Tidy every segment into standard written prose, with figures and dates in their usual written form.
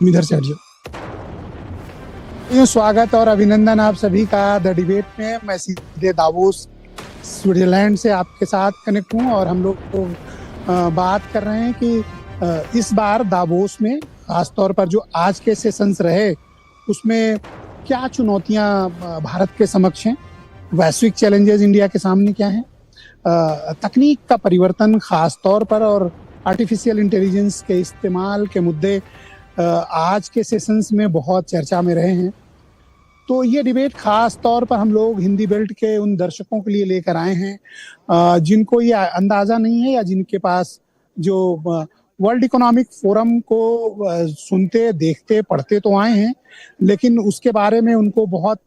इधर से हट जाओ। स्वागत और अभिनंदन आप सभी का द डिबेट में। मैं सीधे दावोस स्विट्जरलैंड से आपके साथ कनेक्ट हूँ और हम लोग बात कर रहे हैं कि इस बार दावोस में खासतौर पर जो आज के सेशंस रहे उसमें क्या चुनौतियां भारत के समक्ष हैं, वैश्विक चैलेंजेस इंडिया के सामने क्या हैं, तकनीक का परिवर्तन खास तौर पर और आर्टिफिशियल इंटेलिजेंस के इस्तेमाल के मुद्दे आज के सेशंस में बहुत चर्चा में रहे हैं। तो ये डिबेट खास तौर पर हम लोग हिंदी बेल्ट के उन दर्शकों के लिए लेकर आए हैं जिनको ये अंदाजा नहीं है या जिनके पास जो वर्ल्ड इकोनॉमिक फोरम को सुनते देखते पढ़ते तो आए हैं लेकिन उसके बारे में उनको बहुत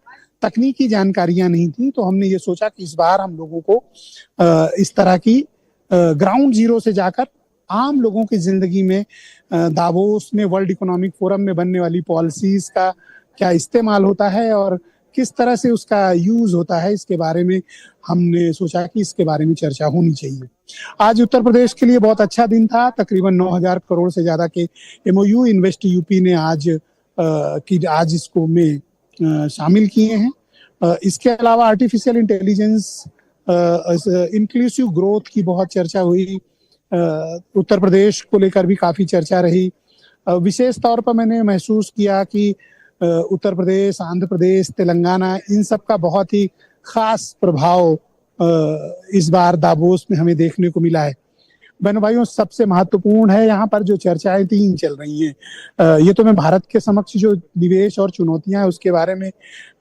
तकनीकी जानकारियां नहीं थी। तो हमने ये सोचा कि इस बार हम लोगों को इस तरह की ग्राउंड जीरो से जाकर आम लोगों की जिंदगी में दावोस में वर्ल्ड इकोनॉमिक फोरम में बनने वाली पॉलिसीज का क्या इस्तेमाल होता है और किस तरह से उसका यूज होता है, इसके बारे में हमने सोचा कि इसके बारे में चर्चा होनी चाहिए। आज उत्तर प्रदेश के लिए बहुत अच्छा दिन था। तकरीबन 9,000 करोड़ से ज्यादा के एमओयू इन्वेस्ट यूपी ने आज इसको में शामिल किए हैं। इसके अलावा आर्टिफिशियल इंटेलिजेंस इंक्लूसिव ग्रोथ की बहुत चर्चा हुई। उत्तर प्रदेश को लेकर भी काफी चर्चा रही। विशेष तौर पर मैंने महसूस किया कि उत्तर प्रदेश, आंध्र प्रदेश, तेलंगाना, इन सब का बहुत ही खास प्रभाव इस बार दावोस में हमें देखने को मिला है। बहनों भाइयों, सबसे महत्वपूर्ण है यहाँ पर जो चर्चाएं तीन चल रही हैं। ये तो मैं भारत के समक्ष जो निवेश और चुनौतियां हैं उसके बारे में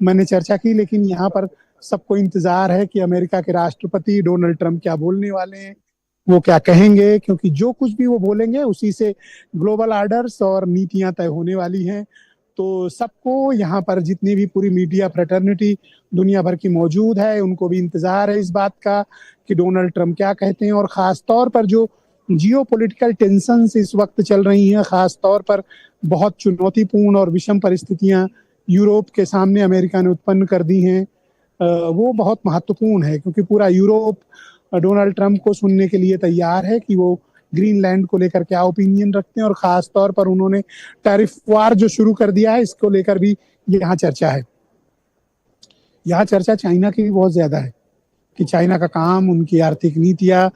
मैंने चर्चा की, लेकिन यहाँ पर सबको इंतजार है कि अमेरिका के राष्ट्रपति डोनाल्ड ट्रंप क्या बोलने वाले हैं, वो क्या कहेंगे, क्योंकि जो कुछ भी वो बोलेंगे उसी से ग्लोबल ऑर्डर्स और नीतियां तय होने वाली हैं। तो सबको यहाँ पर जितनी भी पूरी मीडिया फ्रेटर्निटी दुनिया भर की मौजूद है उनको भी इंतजार है इस बात का कि डोनाल्ड ट्रंप क्या कहते हैं। और खास तौर पर जो जियो पॉलिटिकल टेंशंस इस वक्त चल रही हैं, खास तौर पर बहुत चुनौतीपूर्ण और विषम परिस्थितियां यूरोप के सामने अमेरिका ने उत्पन्न कर दी हैं, वो बहुत महत्वपूर्ण है क्योंकि पूरा यूरोप डोनाल्ड ट्रंप को सुनने के लिए तैयार है कि वो ग्रीनलैंड को लेकर क्या ओपिनियन रखते हैं। और खास तौर पर उन्होंने टैरिफ वार जो शुरू कर दिया है इसको लेकर भी यहाँ चर्चा है। यहाँ चर्चा चाइना की भी बहुत ज्यादा है कि चाइना का काम, उनकी आर्थिक नीतियां,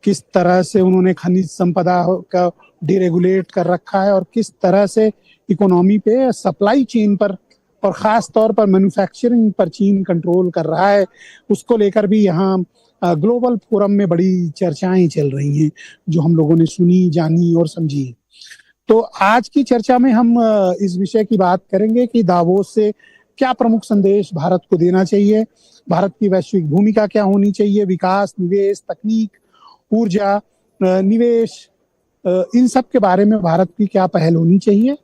किस तरह से उन्होंने खनिज संपदा का डिरेगुलेट कर रखा है और किस तरह से इकोनॉमी पे, सप्लाई चेन पर और खास तौर पर मैन्युफैक्चरिंग पर चीन कंट्रोल कर रहा है, उसको लेकर भी यहाँ ग्लोबल फोरम में बड़ी चर्चाएं चल रही हैं जो हम लोगों ने सुनी, जानी और समझी। तो आज की चर्चा में हम इस विषय की बात करेंगे कि दावोस से क्या प्रमुख संदेश भारत को देना चाहिए, भारत की वैश्विक भूमिका क्या होनी चाहिए, विकास, निवेश, तकनीक, ऊर्जा, निवेश, इन सब के बारे में भारत की क्या पहल होनी चाहिए।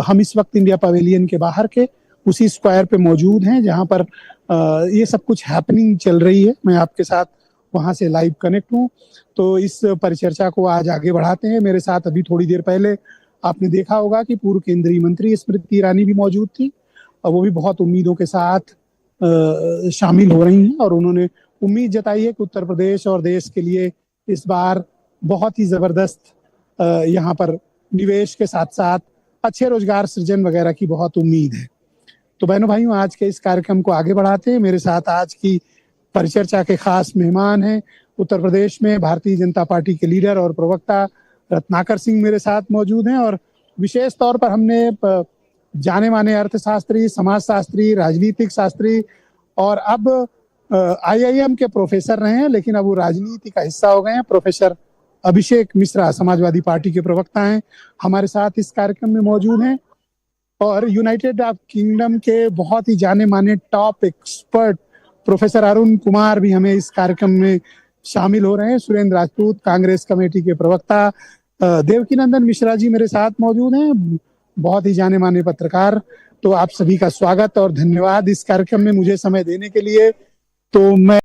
हम इस वक्त इंडिया पवेलियन के बाहर के उसी स्क्वायर पे मौजूद हैं जहां पर ये सब कुछ हैपनिंग चल रही है। मैं आपके साथ वहां से लाइव कनेक्ट हूँ। तो इस परिचर्चा को आज आगे बढ़ाते हैं। मेरे साथ अभी थोड़ी देर पहले आपने देखा होगा कि पूर्व केंद्रीय मंत्री स्मृति ईरानी भी मौजूद थी और वो भी बहुत उम्मीदों के साथ शामिल हो रही हैं और उन्होंने उम्मीद जताई है कि उत्तर प्रदेश और देश के लिए इस बार बहुत ही जबरदस्त यहाँ पर निवेश के साथ साथ अच्छे रोजगार सृजन वगैरह की बहुत उम्मीद है। तो बहनों भाइयों, आज के इस कार्यक्रम को आगे बढ़ाते हैं। मेरे साथ आज की परिचर्चा के खास मेहमान हैं उत्तर प्रदेश में भारतीय जनता पार्टी के लीडर और प्रवक्ता रत्नाकर सिंह मेरे साथ मौजूद हैं और विशेष तौर पर हमने जाने माने अर्थशास्त्री, समाजशास्त्री, राजनीतिक शास्त्री और अब आईआईएम के प्रोफेसर रहे हैं लेकिन अब वो राजनीति का हिस्सा हो गए हैं, प्रोफेसर अभिषेक मिश्रा समाजवादी पार्टी के प्रवक्ता हैं, हमारे साथ इस कार्यक्रम में मौजूद हैं। और यूनाइटेड अरब किंगडम के बहुत ही जाने माने top expert professor Arun Kumar भी हमें इस कार्यक्रम में शामिल हो रहे हैं। सुरेंद्र राजपूत कांग्रेस कमेटी के प्रवक्ता, देवकीनंदन मिश्रा जी मेरे साथ मौजूद हैं, बहुत ही जाने माने पत्रकार। तो आप सभी का स्वागत और धन्यवाद इस कार्यक्रम में मुझे समय देने के लिए। तो मैं